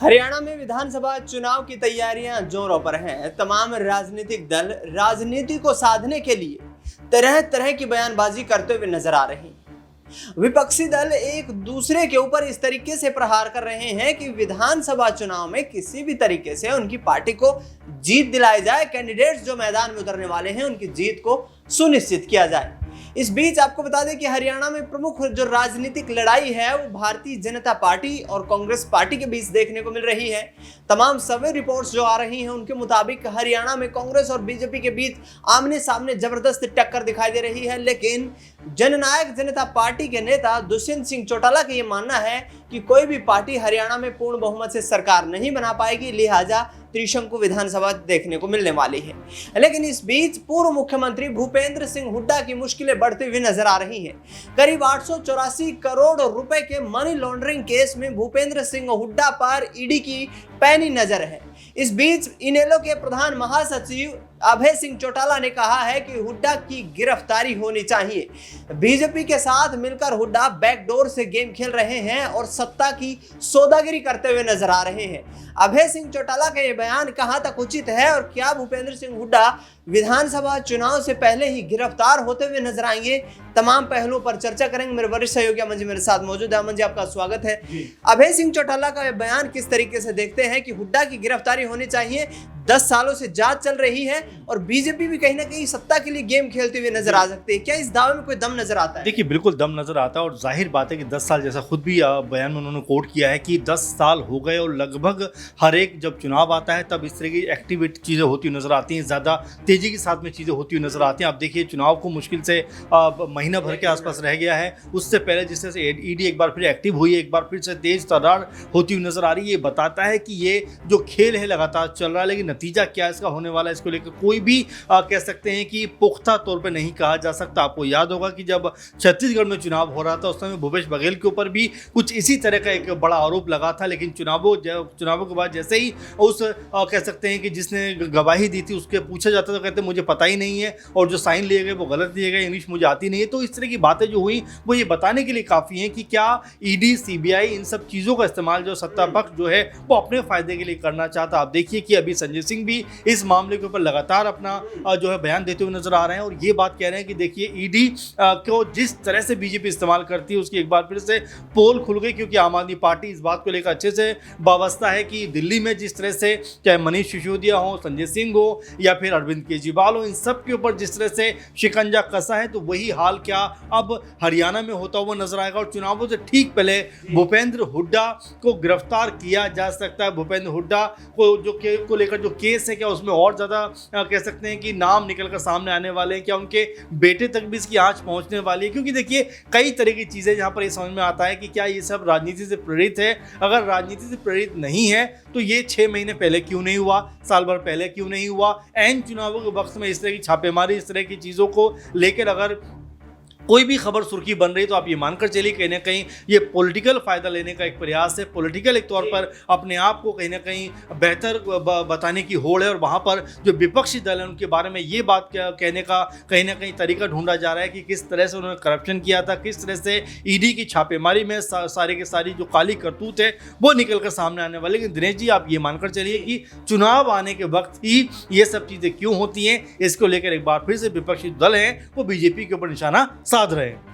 हरियाणा में विधानसभा चुनाव की तैयारियां जोरों पर हैं। तमाम राजनीतिक दल राजनीति को साधने के लिए तरह तरह की बयानबाजी करते हुए नजर आ रहे हैं। विपक्षी दल एक दूसरे के ऊपर इस तरीके से प्रहार कर रहे हैं कि विधानसभा चुनाव में किसी भी तरीके से उनकी पार्टी को जीत दिलाई जाए, कैंडिडेट्स जो मैदान में उतरने वाले हैं उनकी जीत को सुनिश्चित किया जाए। इस बीच आपको बता दें कि हरियाणा में प्रमुख जो राजनीतिक लड़ाई है वो भारतीय जनता पार्टी और कांग्रेस पार्टी के बीच देखने को मिल रही है। तमाम सर्वे रिपोर्ट्स जो आ रही हैं उनके मुताबिक हरियाणा में कांग्रेस और बीजेपी के बीच आमने सामने जबरदस्त टक्कर दिखाई दे रही है। लेकिन जननायक जनता पार्टी के नेता दुष्यंत सिंह चौटाला का यह मानना है कि कोई भी पार्टी हरियाणा में पूर्ण बहुमत से सरकार नहीं बना पाएगी, लिहाजा त्रिशंकु विधानसभा देखने को मिलने वाली है। लेकिन इस बीच पूर्व मुख्यमंत्री भूपेंद्र सिंह हुड्डा की मुश्किलें बढ़ती हुई नजर आ रही हैं। करीब 884 करोड़ रुपए के मनी लॉन्ड्रिंग केस में भूपेंद्र सिंह हुड्डा पर ईडी की पैनी नजर है। इस बीच इनेलो के प्रधान महासचिव अभय सिंह चौटाला ने कहा है कि हुड्डा की गिरफ्तारी होनी चाहिए। बीजेपी के साथ मिलकर हुड्डा बैकडोर से गेम खेल रहे हैं और सत्ता की सौदागिरी करते हुए नजर आ रहे हैं। अभय सिंह चौटाला का यह बयान कहां तक उचित है और क्या भूपेंद्र सिंह हुड्डा विधानसभा चुनाव से पहले ही गिरफ्तार होते हुए नजर आएंगे, तमाम पहलुओं पर चर्चा करेंगे। मेरे वरिष्ठ सहयोगी अमन जी मेरे साथ मौजूद है। अमन जी, आपका स्वागत है। अभय सिंह चौटाला का बयान किस तरीके से देखते हैं कि हुड्डा की गिरफ्तारी होनी चाहिए? 10 सालों से जांच चल रही है और बीजेपी भी कहीं ना कहीं सत्ता के लिए गेम खेलते हुए नजर आ सकती है। क्या इस दावे में कोई दम नजर आता है? देखिए, बिल्कुल दम नजर आता है और जाहिर बात है कि 10 साल, जैसा खुद भी बयान में उन्होंने कोट किया है कि 10 साल हो गए और लगभग हर एक जब चुनाव आता है तब इस तरह की एक्टिविटी चीज़ें होती हुई नजर आती हैं, ज़्यादा तेज़ी के साथ में चीज़ें होती हुई नजर आती हैं। आप देखिए, चुनाव को मुश्किल से महीना भर के आसपास रह गया है, उससे पहले जिस तरह से ईडी एक बार फिर एक्टिव हुई है, एक बार फिर से तेज तर्रार होती हुई नजर आ रही है। ये बताता है कि ये जो खेल है लगातार चल रहा है, लेकिन नतीजा क्या इसका होने वाला है इसको लेकर कोई भी कह सकते हैं कि पुख्ता तौर पे नहीं कहा जा सकता। आपको याद होगा कि जब छत्तीसगढ़ में चुनाव हो रहा था उस समय भूपेश बघेल के ऊपर भी कुछ इसी तरह का एक बड़ा आरोप लगा था, लेकिन चुनावों के बाद जैसे ही उस कह सकते हैं कि जिसने गवाही दी थी उसके पूछा जाता था, कहते मुझे पता ही नहीं है और जो साइन लिए गए वो गलत लिए गए, इंग्लिश मुझे आती नहीं है। तो इस तरह की बातें जो हुई वो ये बताने के लिए काफ़ी हैं कि क्या ईडी, सीबीआई इन सब चीज़ों का इस्तेमाल जो सत्ता पक्ष जो है वो अपने फायदे के लिए करना चाहता। आप देखिए कि अभी संजय सिंह भी इस मामले के ऊपर लगातार अपना जो है बयान देते हुए नजर आ रहे हैं और ये बात कह रहे हैं कि देखिए ईडी को जिस तरह से बीजेपी इस्तेमाल करती है उसकी एक बार फिर से पोल खुल गई, क्योंकि आम आदमी पार्टी इस बात को लेकर अच्छे से वाबस्ता है कि दिल्ली में जिस तरह से चाहे मनीष सिसोदिया हो, संजय सिंह हो या फिर अरविंद केजरीवाल हो, इन सब के ऊपर जिस तरह से शिकंजा कसा है, तो वही हाल क्या अब हरियाणा में होता हुआ नजर आएगा। और चुनावों से ठीक पहले भूपेंद्र हुड्डा को गिरफ्तार किया जा सकता है। भूपेंद्र हुड्डा को लेकर जो केस है, क्या उसमें और ज़्यादा कह सकते हैं कि नाम निकल कर सामने आने वाले हैं, क्या उनके बेटे तक भी इसकी आंच पहुंचने वाली है? क्योंकि देखिए, कई तरह की चीज़ें जहां पर ये समझ में आता है कि क्या ये सब राजनीति से प्रेरित है। अगर राजनीति से प्रेरित नहीं है तो ये 6 महीने पहले क्यों नहीं हुआ, साल भर पहले क्यों नहीं हुआ? एन चुनावों के वक्त में इस तरह की छापेमारी, इस तरह की चीज़ों को लेकर अगर कोई भी खबर सुर्खी बन रही तो आप ये मानकर चलिए कहीं ना कहीं ये पॉलिटिकल फ़ायदा लेने का एक प्रयास है, पॉलिटिकल एक तौर पर अपने आप को कहीं ना कहीं बेहतर बताने की होड़ है। और वहाँ पर जो विपक्षी दल है उनके बारे में ये बात कहने का कहीं ना कहीं तरीका ढूंढा जा रहा है कि किस तरह से उन्होंने करप्शन किया था, किस तरह से ईडी की छापेमारी में सारी की सारी जो काली करतूत है वो निकल कर सामने आने वाले। लेकिन दिनेश जी, आप ये मानकर चलिए कि चुनाव आने के वक्त ही ये सब चीज़ें क्यों होती हैं, इसको लेकर एक बार फिर से विपक्षी दल हैं वो बीजेपी के ऊपर निशाना साध रहे हैं।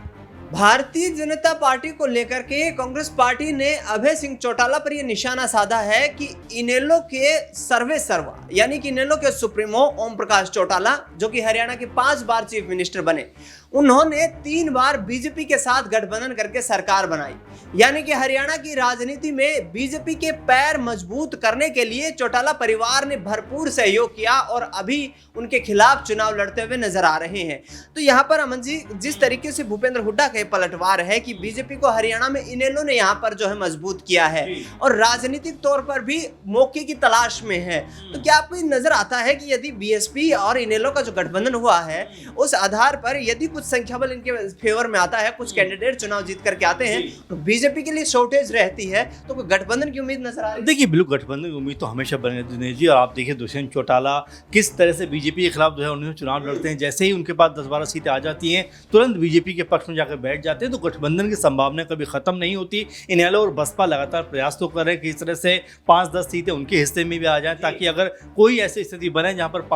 भारतीय जनता पार्टी को लेकर के कांग्रेस पार्टी ने अभय सिंह चौटाला पर यह निशाना साधा है कि इनेलो के सर्वा यानी कि इनेलो के सुप्रीमो ओम प्रकाश चौटाला, जो कि हरियाणा के 5 बार चीफ मिनिस्टर बने, उन्होंने 3 बार बीजेपी के साथ गठबंधन करके सरकार बनाई। यानी कि हरियाणा की राजनीति में बीजेपी के पैर मजबूत करने के लिए चौटाला परिवार ने भरपूर सहयोग किया और अभी उनके खिलाफ चुनाव लड़ते हुए नजर आ रहे हैं। तो यहाँ पर अमन जी, जिस तरीके से भूपेंद्र हुड्डा का पलटवार है कि बीजेपी को हरियाणा में इनेलो ने यहाँ पर जो है मजबूत किया है और राजनीतिक तौर पर भी मौके की तलाश में है, तो क्या आपको नजर आता है कि यदि बीएसपी और इनेलो का जो गठबंधन हुआ है उस आधार पर यदि कुछ संख्या बल इनके फेवर में आता है, कुछ कैंडिडेट चुनाव जीत करके आते हैं, तो बीजेपी के लिए शॉर्टेज रहती है, तो कोई गठबंधन की उम्मीद नजर आ रही है? देखिए बिल्कुल गठबंधन की उम्मीद तो हमेशा बने दिनेश जी। और आप देखिए दुष्यंत चौटाला किस तरह से बीजेपी के खिलाफ 2019 में चुनाव लड़ते हैं, जैसे ही उनके पास 10-12 सीटें आ जाती हैं तुरंत बीजेपी के पक्ष में जाकर बैठ जाते हैं। तो गठबंधन की संभावना कभी खत्म नहीं होती। इनेलो और बसपा लगातार प्रयास तो कर रहे हैं कि इस तरह से 5-10 सीटें उनके हिस्से में भी आ जाएं, ताकि अगर कोई ऐसी स्थिति बने जहां पर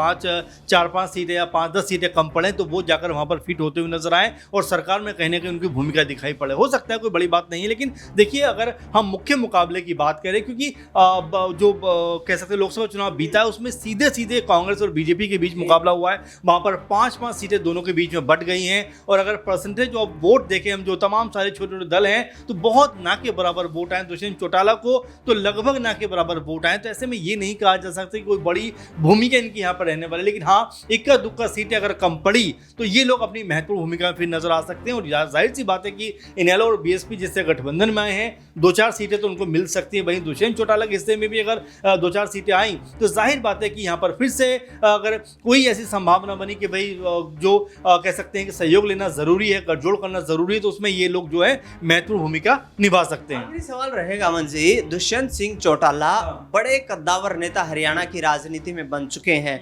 4-5 सीटें या 5-10 सीटें कम पड़े तो वो जाकर वहां पर फिट होते हुए नजर आए और सरकार में कहीं ना कहीं उनकी भूमिका दिखाई पड़े। हो सकता है कोई बड़ी बात नहीं है, लेकिन देखिए अगर हम मुख्य मुकाबले की बात करें, क्योंकि कह सकते हैं लोकसभा चुनाव बीता है उसमें सीधे सीधे कांग्रेस और बीजेपी के बीच मुकाबला हुआ है। वहां पर 5-5 सीटें दोनों के बीच में बट गई हैं। और अगर परसेंटेज ऑफ वोट देखें हम, जो तमाम सारे छोटे छोटे दल हैं, तो बहुत ना के बराबर वोट आए दुष्यंत चौटाला को, तो लगभग ना के बराबर वोट आए। तो ऐसे में ये नहीं कहा जा सकता कि कोई बड़ी भूमिका इनकी यहाँ पर रहने वाली, लेकिन हाँ इक्का दुक्का सीटें अगर कम पड़ी तो ये लोग अपनी महत्वपूर्ण भूमिका में फिर नजर आ सकते हैं। और जाहिर सी बात है कि इनेलो और बीएसपी जिससे गठबंधन में आए हैं 2-4 सीटें तो उनको मिल सकती है। वहीं दुष्यंत चौटाला के हिस्से में भी अगर 2-4 सीटें आई तो जाहिर बात है कि यहाँ पर फिर से अगर कोई ऐसी संभावना बनी कि भाई जो कह सकते हैं कि सहयोग लेना जरूरी है, गठजोड़ करना जरूरी है, तो उसमें ये लोग जो है महत्वपूर्ण भूमिका निभा सकते हैं। आखिरी सवाल रहेगा अमन जी, दुष्यंत सिंह चौटाला बड़े कद्दावर नेता हरियाणा की राजनीति में बन चुके हैं,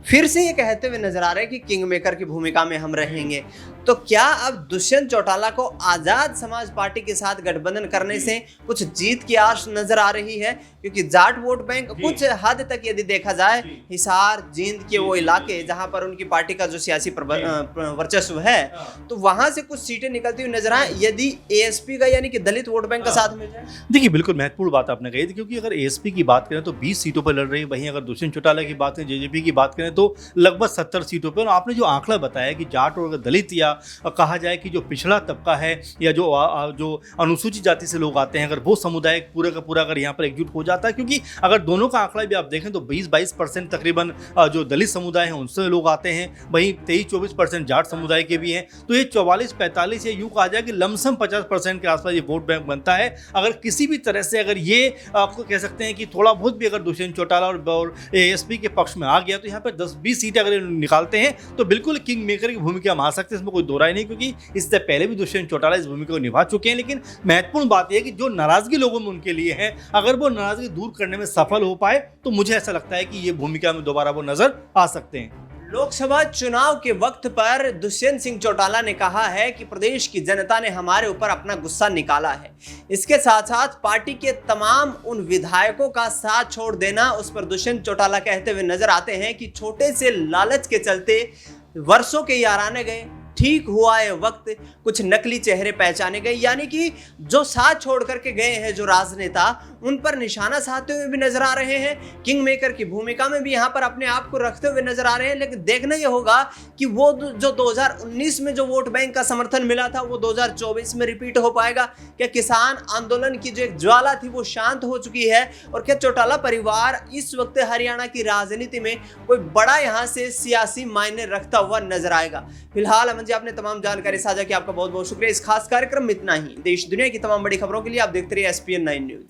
फिर से ये कहते हुए नजर आ रहे हैं कि किंग मेकर की भूमिका में हम रहेंगे, तो क्या अब दुष्यंत चौटाला को आजाद समाज पार्टी के साथ गठबंधन करने से कुछ जीत की आस नजर आ रही है? क्योंकि जाट वोट बैंक कुछ हद तक यदि देखा जाए हिसार जींद के वो इलाके जहां पर उनकी पार्टी का जो सियासी वर्चस्व है, तो वहां से कुछ सीटें निकलती हुई नजर आए यदि एएसपी का यानी कि दलित वोट बैंक का साथ मिल जाए। देखिए बिल्कुल महत्वपूर्ण बात आपने कही थी, क्योंकि अगर एएसपी की बात करें तो 20 सीटों पर लड़ रही है, वहीं अगर दुष्यंत चौटाला की बात करें, जेजेपी की बात करें तो लगभग 70 सीटों पर। और आपने जो आंकड़ा बताया कि जाट और दलित या कहा जाए कि जो पिछड़ा तबका है या जो अनुसूचित जाति से लोग आते हैं, अगर वो समुदाय पूरा का पूरा अगर यहाँ पर एकजुट हो जाता है, क्योंकि अगर दोनों का आंकड़ा भी आप देखें तो 20-22% तकरीबन जो दलित समुदाय हैं उनसे लोग आते हैं, वहीं 23-24% जाट समुदाय के भी हैं, तो ये 44-45 या यूँ कहा जाए कि लमसम 50% के आसपास ये वोट बैंक बनता है। अगर किसी भी तरह से अगर ये आपको कह सकते हैं कि थोड़ा बहुत भी अगर दुष्यंत चौटाला और एएसपी के पक्ष में आ गया तो यहाँ पर 10-20 सीटें अगर निकालते हैं तो बिल्कुल किंग मेकर की भूमिका हम आ सकते हैं, इसमें कोई दो राय नहीं, क्योंकि इससे पहले भी दुष्यंत चौटाला इस भूमिका को निभा चुके हैं। लेकिन महत्वपूर्ण बात यह है कि जो नाराजगी लोगों में उनके लिए है, अगर वो नाराजगी दूर करने में सफल हो पाए तो मुझे ऐसा लगता है कि ये भूमिका में दोबारा वो नजर आ सकते हैं। लोकसभा चुनाव के वक्त पर दुष्यंत सिंह चौटाला ने कहा है कि प्रदेश की जनता ने हमारे ऊपर अपना गुस्सा निकाला है, इसके साथ साथ पार्टी के तमाम उन विधायकों का साथ छोड़ देना, उस पर दुष्यंत चौटाला कहते हुए नजर आते हैं कि छोटे से लालच के चलते वर्षों के याराने गए, ठीक हुआ है वक्त, कुछ नकली चेहरे पहचाने गए, यानी कि जो साथ छोड़ करके गए हैं जो राजनेता, उन पर निशाना साधते हुए भी नजर आ रहे हैं, किंग मेकर की भूमिका में भी यहाँ पर अपने आप को रखते हुए नजर आ रहे हैं। लेकिन देखना यह होगा कि वो जो 2019 में जो वोट बैंक का समर्थन मिला था वो 2024 में रिपीट हो पाएगा क्या? किसान आंदोलन की जो एक ज्वाला थी वो शांत हो चुकी है, और क्या चौटाला परिवार इस वक्त हरियाणा की राजनीति में कोई बड़ा यहाँ से सियासी मायने रखता हुआ नजर आएगा? फिलहाल अमन जी आपने तमाम जानकारी साझा की, आपका बहुत बहुत शुक्रिया। इस खास कार्यक्रम में इतना ही। देश दुनिया की तमाम बड़ी खबरों के लिए आप देखते रहिए SPN 9 न्यूज।